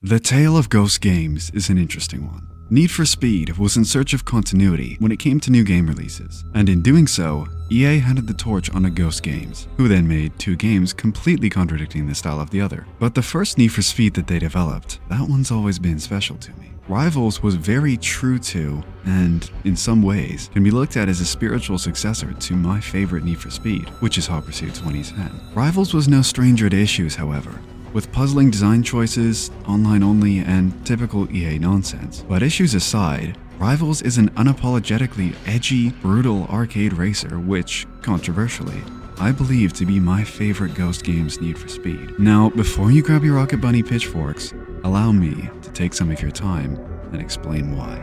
The tale of Ghost games is an interesting one. Need for Speed was in search of continuity when it came to new game releases, and in doing so, EA handed the torch on to Ghost Games, who then made two games completely contradicting the style of the other. But the first Need for Speed that they developed, that one's always been special to me. Rivals was very true to, and in some ways, can be looked at as a spiritual successor to my favorite Need for Speed, which is Hot Pursuit 2010. Rivals was no stranger to issues, however, with puzzling design choices, online only, and typical EA nonsense. But issues aside, Rivals is an unapologetically edgy, brutal arcade racer which, controversially, I believe to be my favorite Ghost Games Need for Speed. Now, before you grab your Rocket Bunny pitchforks, allow me to take some of your time and explain why.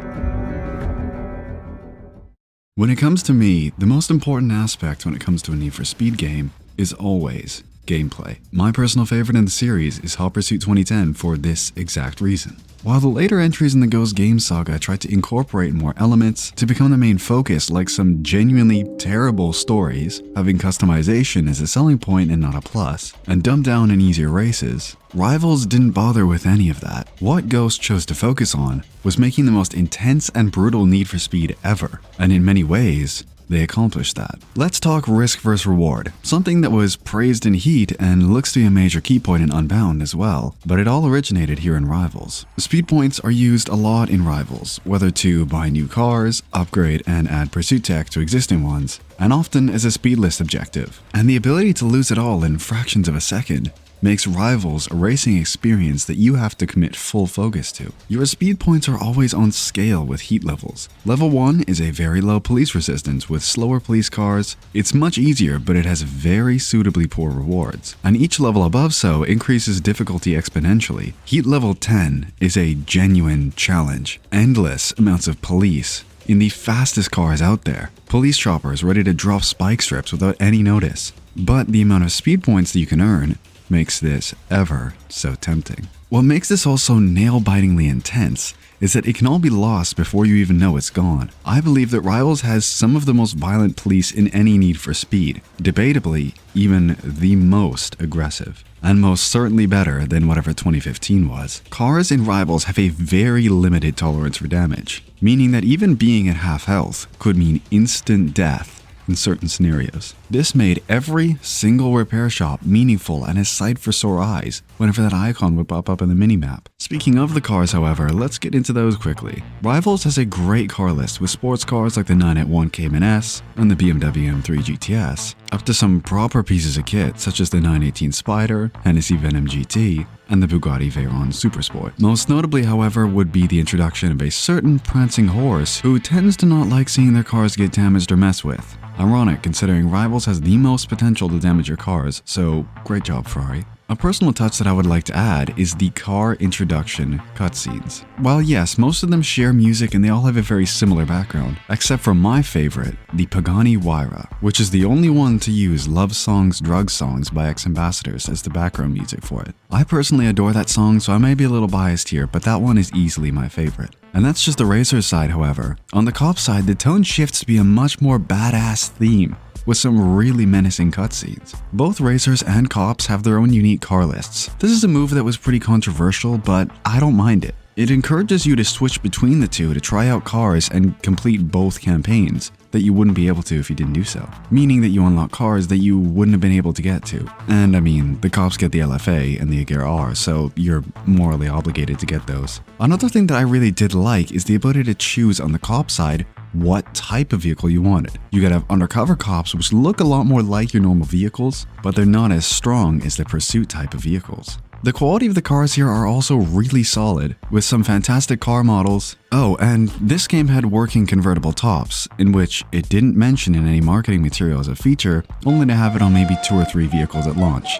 When it comes to me, the most important aspect when it comes to a Need for Speed game is always gameplay. My personal favorite in the series is Hot Pursuit 2010 for this exact reason. While the later entries in the Ghost Games saga tried to incorporate more elements to become the main focus, like some genuinely terrible stories, having customization as a selling point and not a plus, and dumbed down and easier races, Rivals didn't bother with any of that. What Ghost chose to focus on was making the most intense and brutal Need for Speed ever, and in many ways, they accomplished that. Let's talk risk versus reward, something that was praised in Heat and looks to be a major key point in Unbound as well, but it all originated here in Rivals. Speed points are used a lot in Rivals, whether to buy new cars, upgrade and add pursuit tech to existing ones, and often as a speed list objective. And the ability to lose it all in fractions of a second makes Rivals a racing experience that you have to commit full focus to. Your speed points are always on scale with heat levels. Level 1 is a very low police resistance with slower police cars. It's much easier, but it has very suitably poor rewards. And each level above so increases difficulty exponentially. Heat level 10 is a genuine challenge. Endless amounts of police in the fastest cars out there. Police choppers ready to drop spike strips without any notice. But the amount of speed points that you can earn makes this ever so tempting. What makes this also nail-bitingly intense is that it can all be lost before you even know it's gone. I believe that Rivals has some of the most violent police in any Need for Speed, debatably even the most aggressive, and most certainly better than whatever 2015 was. Cars in Rivals have a very limited tolerance for damage, meaning that even being at half health could mean instant death in certain scenarios. This made every single repair shop meaningful and a sight for sore eyes whenever that icon would pop up in the minimap. Speaking of the cars, however, let's get into those quickly. Rivals has a great car list with sports cars like the 981 Cayman S and the BMW M3 GTS, up to some proper pieces of kit such as the 918 Spider, Hennessy Venom GT, and the Bugatti Veyron Supersport. Most notably, however, would be the introduction of a certain prancing horse who tends to not like seeing their cars get damaged or messed with. Ironic, considering Rivals has the most potential to damage your cars, so great job, Ferrari. A personal touch that I would like to add is the car introduction cutscenes. While yes, most of them share music and they all have a very similar background, except for my favorite, the Pagani Huayra, which is the only one to use Love Songs, Drug Songs by Ex-Ambassadors as the background music for it. I personally adore that song, so I may be a little biased here, but that one is easily my favorite. And that's just the racer's side, however. On the cop side, the tone shifts to be a much more badass theme, with some really menacing cutscenes. Both racers and cops have their own unique car lists. This is a move that was pretty controversial, but I don't mind it. It encourages you to switch between the two to try out cars and complete both campaigns that you wouldn't be able to if you didn't do so, meaning that you unlock cars that you wouldn't have been able to get to. And I mean, the cops get the LFA and the Agera R, so you're morally obligated to get those. Another thing that I really did like is the ability to choose on the cop side what type of vehicle you wanted. You gotta have undercover cops, which look a lot more like your normal vehicles, but they're not as strong as the pursuit type of vehicles. The quality of the cars here are also really solid, with some fantastic car models. Oh, and this game had working convertible tops, in which it didn't mention in any marketing material as a feature, only to have it on maybe 2 or 3 vehicles at launch.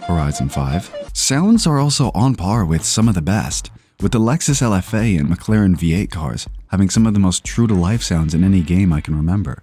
Horizon 5. Sounds are also on par with some of the best, with the Lexus LFA and McLaren V8 cars having some of the most true-to-life sounds in any game I can remember.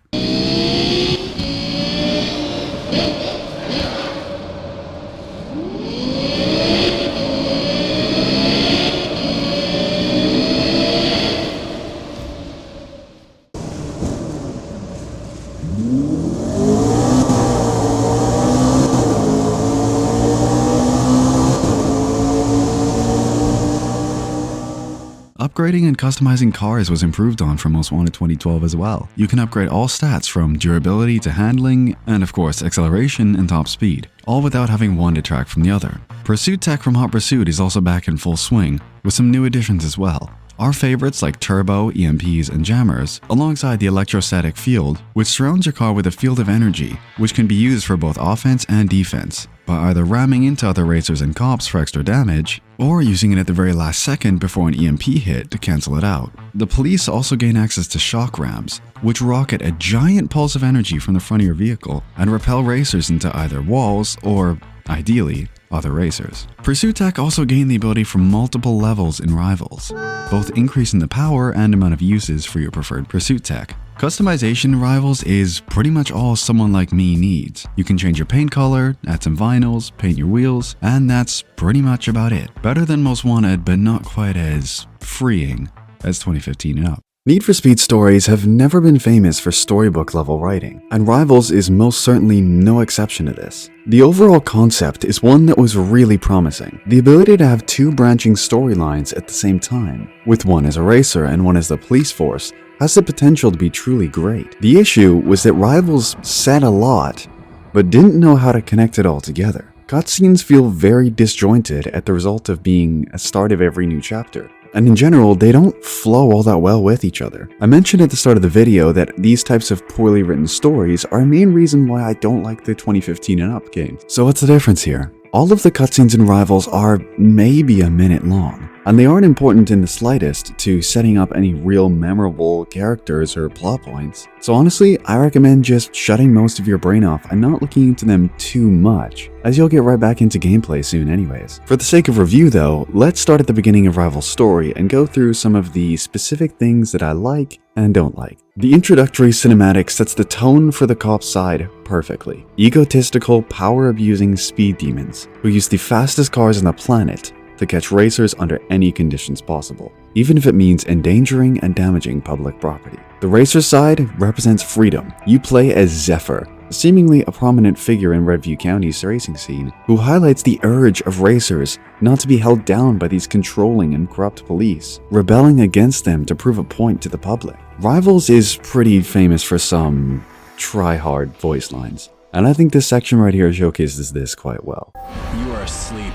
Upgrading and customizing cars was improved on for Most Wanted 2012 as well. You can upgrade all stats from durability to handling, and of course acceleration and top speed, all without having one detract from the other. Pursuit tech from Hot Pursuit is also back in full swing, with some new additions as well. Our favorites like turbo, EMPs, and jammers, alongside the electrostatic field, which surrounds your car with a field of energy, which can be used for both offense and defense, by either ramming into other racers and cops for extra damage, or using it at the very last second before an EMP hit to cancel it out. The police also gain access to shock rams, which rocket a giant pulse of energy from the front of your vehicle and repel racers into either walls or, ideally, other racers. Pursuit tech also gained the ability for multiple levels in Rivals, both increasing the power and amount of uses for your preferred pursuit tech. Customization in Rivals is pretty much all someone like me needs. You can change your paint color, add some vinyls, paint your wheels, and that's pretty much about it. Better than Most Wanted, but not quite as freeing as 2015 and up. Need for Speed stories have never been famous for storybook level writing, and Rivals is most certainly no exception to this. The overall concept is one that was really promising. The ability to have two branching storylines at the same time, with one as a racer and one as the police force, has the potential to be truly great. The issue was that Rivals said a lot, but didn't know how to connect it all together. Cutscenes feel very disjointed at the result of being a start of every new chapter. And in general, they don't flow all that well with each other. I mentioned at the start of the video that these types of poorly written stories are a main reason why I don't like the 2015 and up games. So what's the difference here? All of the cutscenes in Rivals are maybe a minute long, and they aren't important in the slightest to setting up any real memorable characters or plot points. So honestly, I recommend just shutting most of your brain off and not looking into them too much, as you'll get right back into gameplay soon anyways. For the sake of review though, let's start at the beginning of Rivals' story and go through some of the specific things that I like and don't like. The introductory cinematic sets the tone for the cop's side perfectly. Egotistical, power-abusing speed demons who use the fastest cars on the planet to catch racers under any conditions possible, even if it means endangering and damaging public property. The racer's side represents freedom. You play as Zephyr, seemingly a prominent figure in Redview County's racing scene, who highlights the urge of racers not to be held down by these controlling and corrupt police, rebelling against them to prove a point to the public. Rivals is pretty famous for some try-hard voice lines, and I think this section right here showcases this quite well. You are asleep.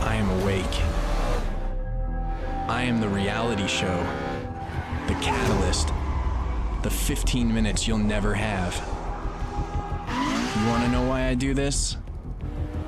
I am awake. I am the reality show, the catalyst, the 15 minutes you'll never have. You want to know why I do this?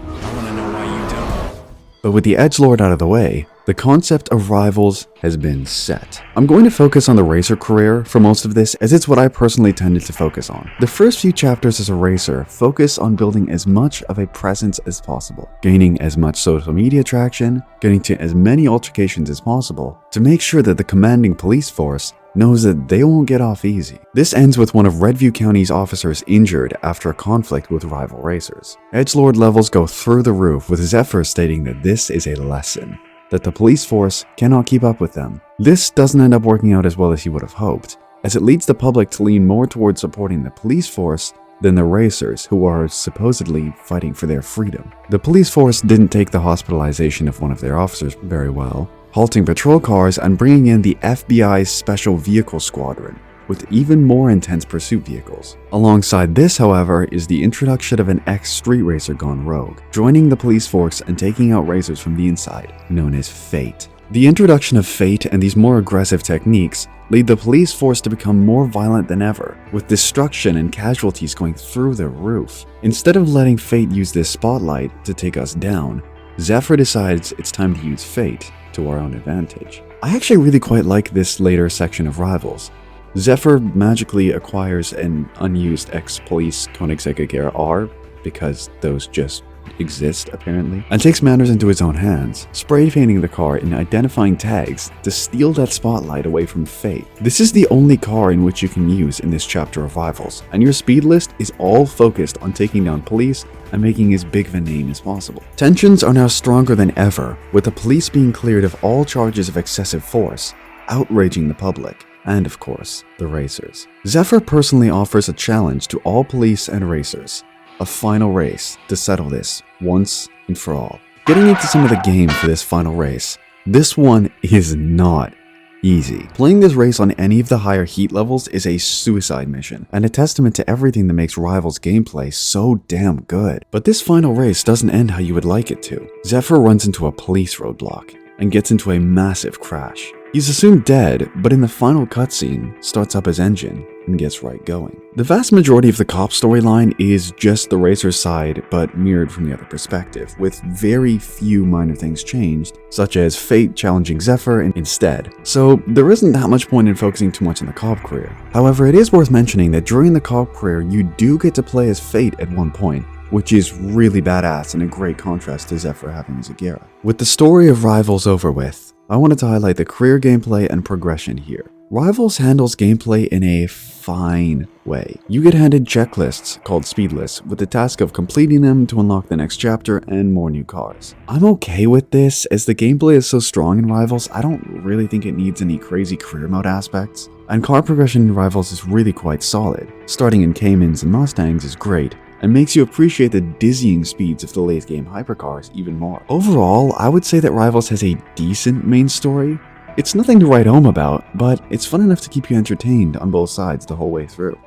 I want to know why you don't. But with the edgelord out of the way, the concept of Rivals has been set. I'm going to focus on the racer career for most of this, as it's what I personally tended to focus on. The first few chapters as a racer focus on building as much of a presence as possible, gaining as much social media traction, getting to as many altercations as possible, to make sure that the commanding police force knows that they won't get off easy. This ends with one of Redview County's officers injured after a conflict with rival racers. Edgelord levels go through the roof, with Zephyr stating that this is a lesson, that the police force cannot keep up with them. This doesn't end up working out as well as he would have hoped, as it leads the public to lean more towards supporting the police force than the racers, who are supposedly fighting for their freedom. The police force didn't take the hospitalization of one of their officers very well, halting patrol cars and bringing in the FBI's Special Vehicle Squadron, with even more intense pursuit vehicles. Alongside this, however, is the introduction of an ex-street racer gone rogue, joining the police force and taking out racers from the inside, known as Fate. The introduction of Fate and these more aggressive techniques lead the police force to become more violent than ever, with destruction and casualties going through the roof. Instead of letting Fate use this spotlight to take us down, Zephyr decides it's time to use Fate to our own advantage. I actually really quite like this later section of Rivals. Zephyr magically acquires an unused ex-police Koenigsegger R, because those just exist apparently, and takes matters into his own hands, spray painting the car and identifying tags to steal that spotlight away from Fate. This is the only car in which you can use in this chapter of Rivals, and your speed list is all focused on taking down police and making as big of a name as possible. Tensions are now stronger than ever, with the police being cleared of all charges of excessive force, outraging the public, and of course, the racers. Zephyr personally offers a challenge to all police and racers, a final race to settle this once and for all. Getting into some of the game for this final race, This one is not easy. Playing this race on any of the higher heat levels is a suicide mission, and a testament to everything that makes Rivals gameplay so damn good. But this final race doesn't end how you would like it to. Zephyr runs into a police roadblock and gets into a massive crash. He's assumed dead, but in the final cutscene, starts up his engine and gets right going. The vast majority of the cop storyline is just the racer's side, but mirrored from the other perspective, with very few minor things changed, such as fate challenging Zephyr instead. So there isn't that much point in focusing too much on the cop career. However, it is worth mentioning that during the cop career, you do get to play as Fate at one point, which is really badass and a great contrast to Zephyr having as Agera. With the story of Rivals over with, I wanted to highlight the career gameplay and progression here. Rivals handles gameplay in a fine way. You get handed checklists called speed lists with the task of completing them to unlock the next chapter and more new cars. I'm okay with this as the gameplay is so strong in Rivals. I don't really think it needs any crazy career mode aspects. And car progression in Rivals is really quite solid. Starting in Caymans and Mustangs is great, and makes you appreciate the dizzying speeds of the late game hypercars even more. Overall, I would say that Rivals has a decent main story. It's nothing to write home about, but it's fun enough to keep you entertained on both sides the whole way through.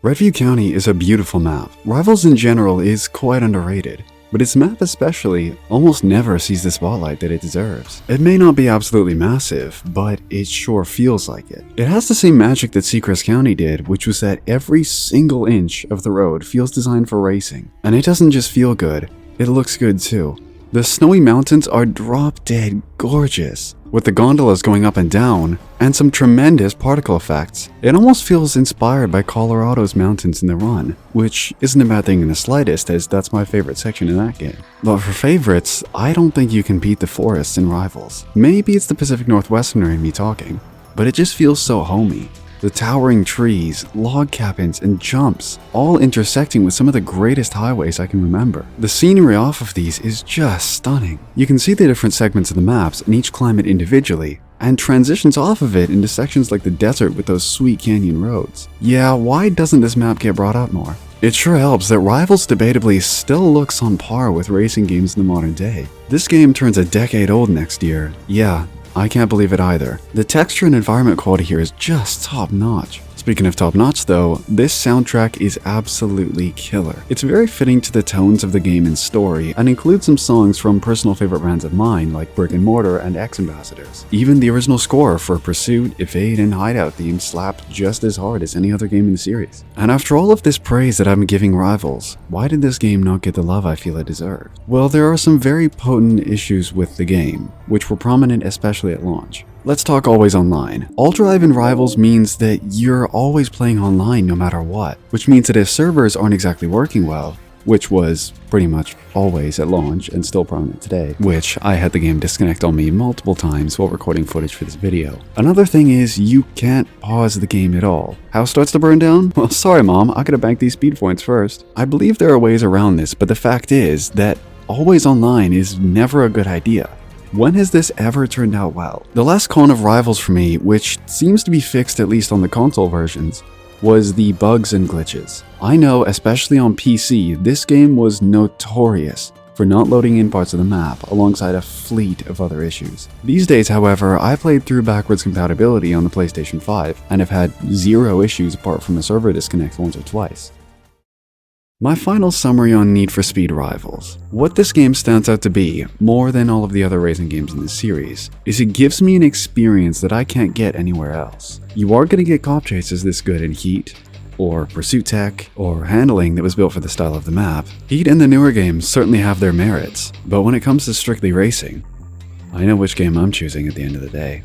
Redview County is a beautiful map. Rivals in general is quite underrated, but its map especially almost never sees the spotlight that it deserves. It may not be absolutely massive, but it sure feels like it. It has the same magic that Seacrest County did, which was that every single inch of the road feels designed for racing. And it doesn't just feel good, it looks good too. The snowy mountains are drop-dead gorgeous, with the gondolas going up and down, and some tremendous particle effects. It almost feels inspired by Colorado's mountains in the run, which isn't a bad thing in the slightest, as that's my favorite section in that game. But for favorites, I don't think you can beat the forests in Rivals. Maybe it's the Pacific Northwesterner in me talking, but it just feels so homey. The towering trees, log cabins, and jumps, all intersecting with some of the greatest highways I can remember. The scenery off of these is just stunning. You can see the different segments of the maps and each climate individually, and transitions off of it into sections like the desert with those sweet canyon roads. Yeah, why doesn't this map get brought up more? It sure helps that Rivals debatably still looks on par with racing games in the modern day. This game turns a decade old next year. Yeah, I can't believe it either. The texture and environment quality here is just top notch. Speaking of top notch though, this soundtrack is absolutely killer. It's very fitting to the tones of the game and story, and includes some songs from personal favorite bands of mine like Brick and Mortar and X Ambassadors. Even the original score for Pursuit, Evade, and Hideout themes slapped just as hard as any other game in the series. And after all of this praise that I'm giving Rivals, why did this game not get the love I feel it deserved? Well, there are some very potent issues with the game, which were prominent especially at launch. Let's talk always online. All drive in Rivals means that you're always playing online no matter what, which means that if servers aren't exactly working well, which was pretty much always at launch and still prominent today, which I had the game disconnect on me multiple times while recording footage for this video. Another thing is you can't pause the game at all. House starts to burn down? Well, sorry mom, I gotta bank these speed points first. I believe there are ways around this, but the fact is that always online is never a good idea. When has this ever turned out well? The last con of Rivals for me, which seems to be fixed at least on the console versions, was the bugs and glitches. I know, especially on PC, this game was notorious for not loading in parts of the map alongside a fleet of other issues. These days, however, I played through backwards compatibility on the PlayStation 5 and have had zero issues apart from a server disconnect once or twice. My final summary on Need for Speed Rivals. What this game stands out to be, more than all of the other racing games in this series, is it gives me an experience that I can't get anywhere else. You are going to get cop chases this good in Heat, or Pursuit Tech, or handling that was built for the style of the map. Heat and the newer games certainly have their merits, but when it comes to strictly racing, I know which game I'm choosing at the end of the day.